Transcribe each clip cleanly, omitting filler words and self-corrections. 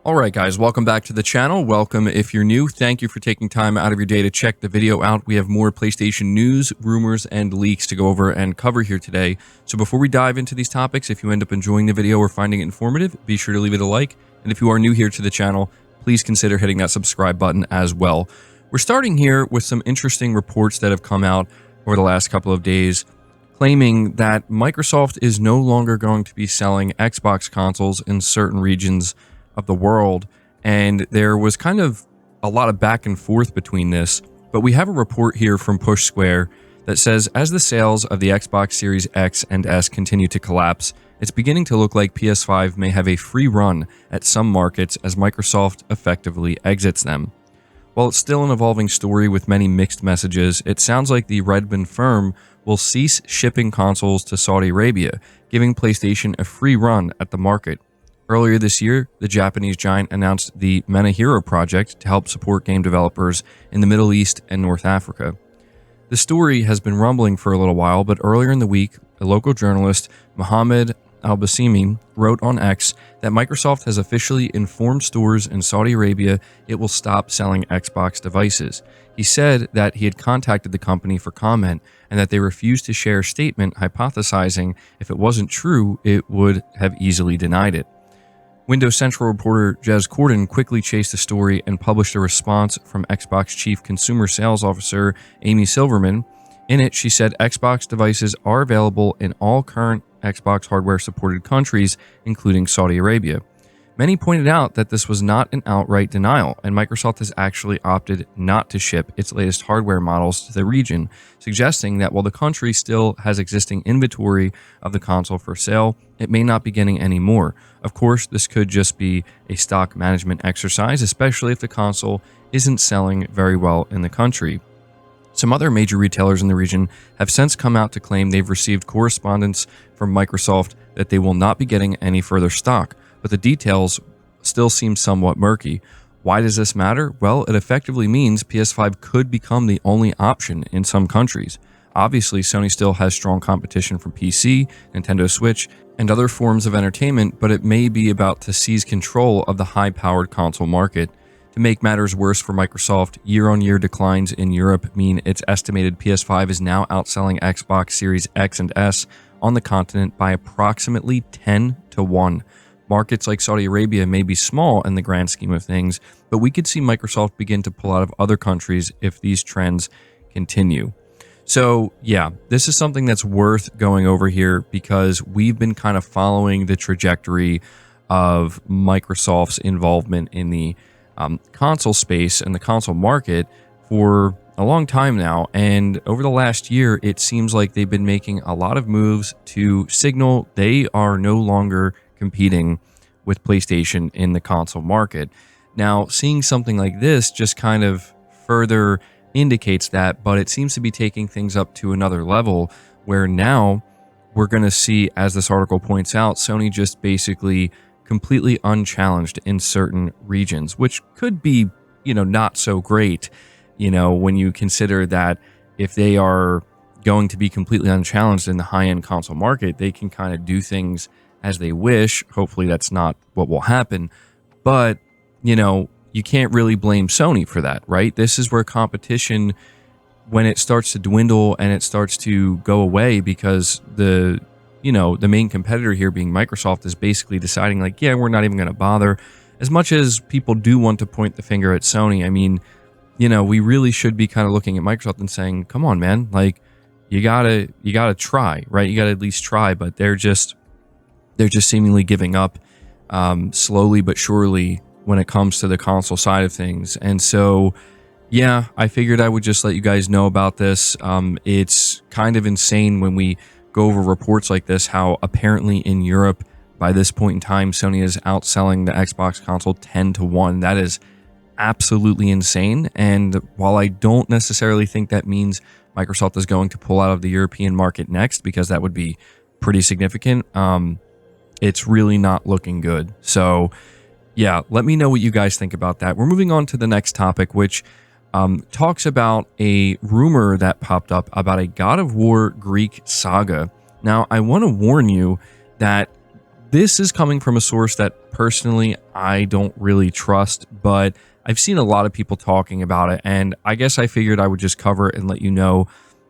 Alright guys, welcome back to the channel. Welcome if you're new. Thank you for taking time out of your day to check the video out. We have more PlayStation news, rumors, and leaks to go over and cover here today. So before we dive into these topics, if you end up enjoying the video or finding it informative, be sure to leave it a like. And if you are new here to the channel, please consider hitting that subscribe button as well. We're starting here with some interesting reports that have come out over the last couple of days, claiming that Microsoft is no longer going to be selling Xbox consoles in certain regions of the world, and there was kind of a lot of back and forth between this, but we have a report here from Push Square that says as the sales of the Xbox Series X and S continue to collapse, it's beginning to look like PS5 may have a free run at some markets as Microsoft effectively exits them. While it's still an evolving story with many mixed messages, it sounds like the Redmond firm will cease shipping consoles to Saudi Arabia, giving PlayStation a free run at the market. Earlier this year, the Japanese giant announced the MENA Hero project to help support game developers in the Middle East and North Africa. The story has been rumbling for a little while, but earlier in the week, a local journalist, Mohammed Al-Basimi, wrote on X that Microsoft has officially informed stores in Saudi Arabia it will stop selling Xbox devices. He said that he had contacted the company for comment and that they refused to share a statement, hypothesizing if it wasn't true, it would have easily denied it. Windows Central reporter Jez Corden quickly chased the story and published a response from Xbox Chief Consumer Sales Officer Amy Silverman. In it, she said Xbox devices are available in all current Xbox hardware-supported countries, including Saudi Arabia. Many pointed out that this was not an outright denial, and Microsoft has actually opted not to ship its latest hardware models to the region, suggesting that while the country still has existing inventory of the console for sale, it may not be getting any more. Of course, this could just be a stock management exercise, especially if the console isn't selling very well in the country. Some other major retailers in the region have since come out to claim they've received correspondence from Microsoft that they will not be getting any further stock, but the details still seem somewhat murky. Why does this matter? Well, it effectively means PS5 could become the only option in some countries. Obviously, Sony still has strong competition from PC, Nintendo Switch, and other forms of entertainment, but it may be about to seize control of the high-powered console market. To make matters worse for Microsoft, year-on-year declines in Europe mean its estimated PS5 is now outselling Xbox Series X and S on the continent by approximately 10 to 1. Markets like Saudi Arabia may be small in the grand scheme of things, but we could see Microsoft begin to pull out of other countries if these trends continue. So yeah, this is something that's worth going over here because we've been kind of following the trajectory of Microsoft's involvement in the console space and the console market for a long time now, and over the last year it seems like they've been making a lot of moves to signal they are no longer competing with PlayStation in the console market. Now, seeing something like this just kind of further indicates that, but it seems to be taking things up to another level where now we're going to see, as this article points out, Sony just basically completely unchallenged in certain regions, which could be, not so great, when you consider that if they are going to be completely unchallenged in the high-end console market, they can kind of do things as they wish. Hopefully that's not what will happen, but, you can't really blame Sony for that, right? This is where competition, when it starts to dwindle and it starts to go away because the main competitor here being Microsoft is basically deciding like, yeah, we're not even going to bother. As much as people do want to point the finger at Sony, I mean, we really should be kind of looking at Microsoft and saying, come on, man, like you gotta try, right? You gotta at least try, but they're just seemingly giving up slowly but surely when it comes to the console side of things. And so, yeah, I figured I would just let you guys know about this. It's kind of insane when we go over reports like this, how apparently in Europe, by this point in time, Sony is outselling the Xbox console 10 to 1. That is absolutely insane. And while I don't necessarily think that means Microsoft is going to pull out of the European market next, because that would be pretty significant, it's really not looking good. So yeah, let me know what you guys think about that. We're moving on to the next topic, which talks about a rumor that popped up about a God of War Greek saga. Now, I want to warn you that this is coming from a source that personally I don't really trust, but I've seen a lot of people talking about it, and I guess I figured I would just cover it and let you know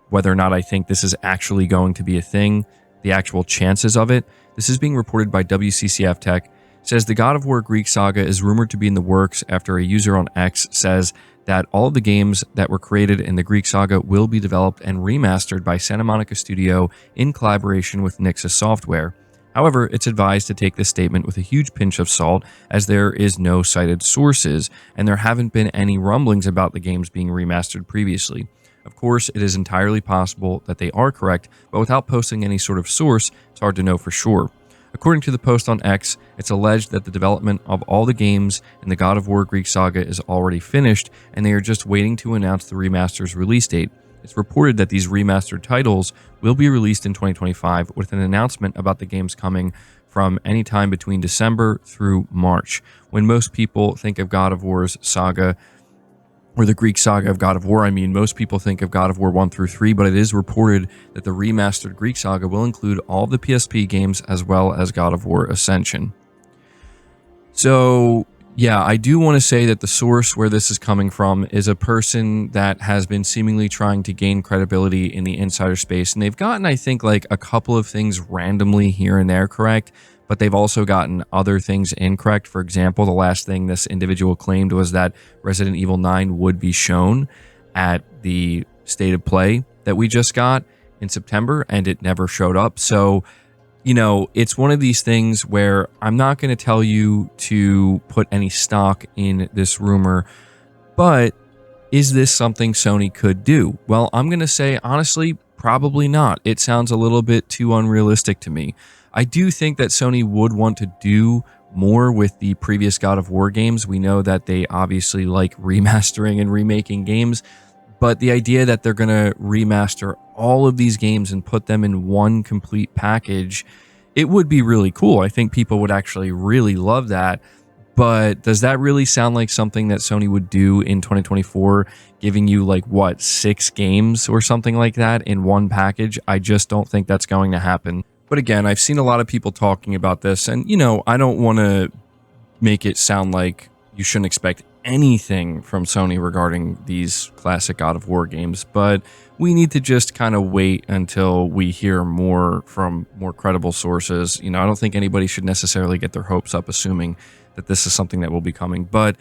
whether or not I think this is actually going to be a thing, the actual chances of it. This is being reported by WCCF Tech. It says the God of War Greek Saga is rumored to be in the works after a user on X says that all of the games that were created in the Greek Saga will be developed and remastered by Santa Monica Studio in collaboration with Nixxes Software. However, it's advised to take this statement with a huge pinch of salt, as there is no cited sources, and there haven't been any rumblings about the games being remastered previously. Of course, it is entirely possible that they are correct, but without posting any sort of source, it's hard to know for sure. According to the post on X, it's alleged that the development of all the games in the God of War Greek Saga is already finished, and they are just waiting to announce the remaster's release date. It's reported that these remastered titles will be released in 2025, with an announcement about the games coming from any time between December through March. When most people think of God of War's saga, or the Greek Saga of God of War, most people think of God of War 1 through 3, but it is reported that the remastered Greek Saga will include all of the PSP games as well as God of War Ascension. So, yeah, I do want to say that the source where this is coming from is a person that has been seemingly trying to gain credibility in the insider space, and they've gotten, I think, like a couple of things randomly here and there correct, but they've also gotten other things incorrect. For example, the last thing this individual claimed was that Resident Evil 9 would be shown at the State of Play that we just got in September, and it never showed up. So, you know, it's one of these things where I'm not going to tell you to put any stock in this rumor, but is this something Sony could do? Well, I'm going to say, honestly, probably not. It sounds a little bit too unrealistic to me. I do think that Sony would want to do more with the previous God of War games. We know that they obviously like remastering and remaking games, but the idea that they're going to remaster all of these games and put them in one complete package, it would be really cool. I think people would actually really love that. But does that really sound like something that Sony would do in 2024, giving you like, what, 6 games or something like that in one package? I just don't think that's going to happen. But again, I've seen a lot of people talking about this, and, you know, I don't want to make it sound like you shouldn't expect anything from Sony regarding these classic God of War games, but we need to just kind of wait until we hear more from more credible sources. You know, I don't think anybody should necessarily get their hopes up assuming that this is something that will be coming, but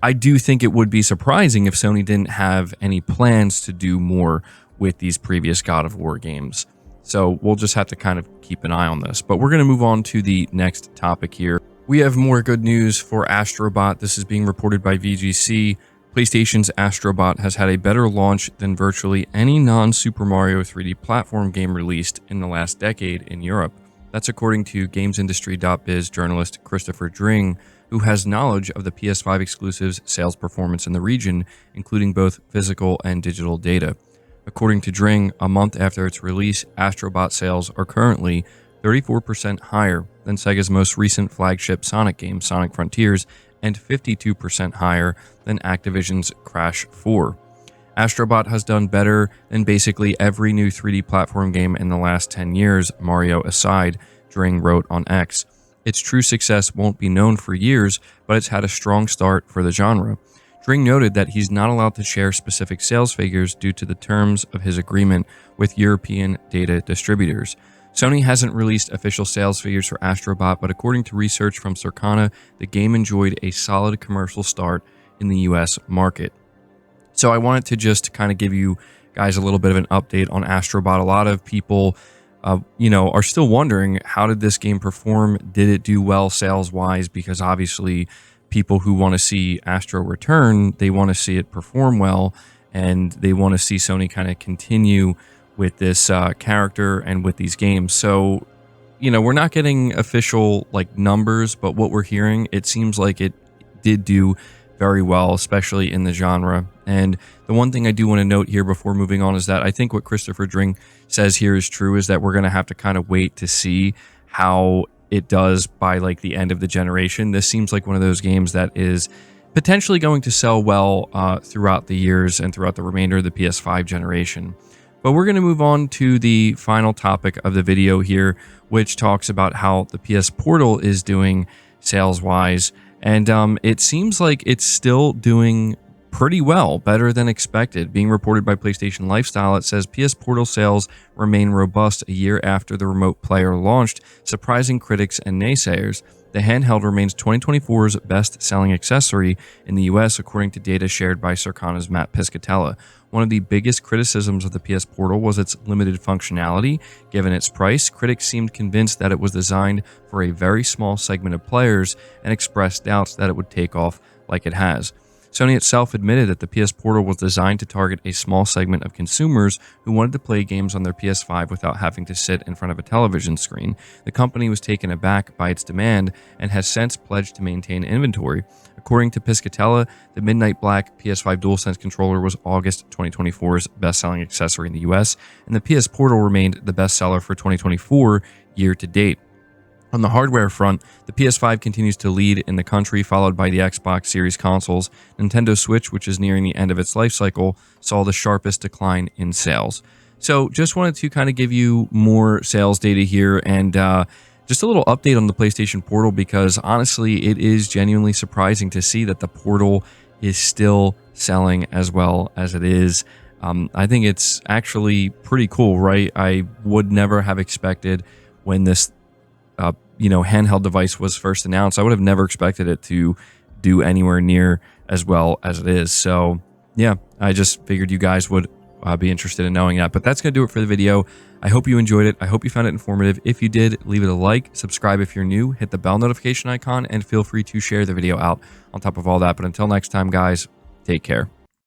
I do think it would be surprising if Sony didn't have any plans to do more with these previous God of War games. So we'll just have to kind of keep an eye on this. But we're going to move on to the next topic here. We have more good news for Astro Bot. This is being reported by VGC. PlayStation's Astro Bot has had a better launch than virtually any non-Super Mario 3D platform game released in the last decade in Europe. That's according to GamesIndustry.biz journalist Christopher Dring, who has knowledge of the PS5 exclusive's sales performance in the region, including both physical and digital data. According to Dring, a month after its release, Astro Bot sales are currently 34% higher than Sega's most recent flagship Sonic game, Sonic Frontiers, and 52% higher than Activision's Crash 4. Astro Bot has done better than basically every new 3D platform game in the last 10 years, Mario aside, Dring wrote on X. Its true success won't be known for years, but it's had a strong start for the genre. Dring noted that he's not allowed to share specific sales figures due to the terms of his agreement with European data distributors. Sony hasn't released official sales figures for Astro Bot, but according to research from Circana, the game enjoyed a solid commercial start in the US market. So I wanted to just kind of give you guys a little bit of an update on Astro Bot. A lot of people, are still wondering, how did this game perform? Did it do well sales-wise? Because obviously people who want to see Astro return, they want to see it perform well, and they want to see Sony kind of continue with this character and with these games. So, we're not getting official numbers, but what we're hearing, it seems like it did do very well, especially in the genre. And the one thing I do want to note here before moving on is that I think what Christopher Dring says here is true, is that we're going to have to kind of wait to see how it does by the end of the generation. This seems like one of those games that is potentially going to sell well throughout the years and throughout the remainder of the PS5 generation. But we're going to move on to the final topic of the video here, which talks about how the PS Portal is doing sales-wise. And it seems like it's still doing pretty well, better than expected. Being reported by PlayStation Lifestyle, it says PS Portal sales remain robust a year after the remote player launched, surprising critics and naysayers. The handheld remains 2024's best-selling accessory in the US, according to data shared by Circana's Matt Piscatella. One of the biggest criticisms of the PS Portal was its limited functionality. Given its price, critics seemed convinced that it was designed for a very small segment of players and expressed doubts that it would take off like it has. Sony itself admitted that the PS Portal was designed to target a small segment of consumers who wanted to play games on their PS5 without having to sit in front of a television screen. The company was taken aback by its demand and has since pledged to maintain inventory. According to Piscatella, the Midnight Black PS5 DualSense controller was August 2024's best-selling accessory in the US, and the PS Portal remained the bestseller for 2024 year to date. On the hardware front, the PS5 continues to lead in the country, followed by the Xbox Series consoles. Nintendo Switch, which is nearing the end of its life cycle, saw the sharpest decline in sales. So just wanted to kind of give you more sales data here and just a little update on the PlayStation Portal, because honestly, it is genuinely surprising to see that the Portal is still selling as well as it is. I think it's actually pretty cool, right? I would never have expected when this handheld device was first announced, I would have never expected it to do anywhere near as well as it is. So yeah, I just figured you guys would be interested in knowing that. But that's going to do it for the video. I hope you enjoyed it. I hope you found it informative. If you did, leave it a like, subscribe if you're new, hit the bell notification icon, and feel free to share the video out on top of all that. But until next time, guys, take care.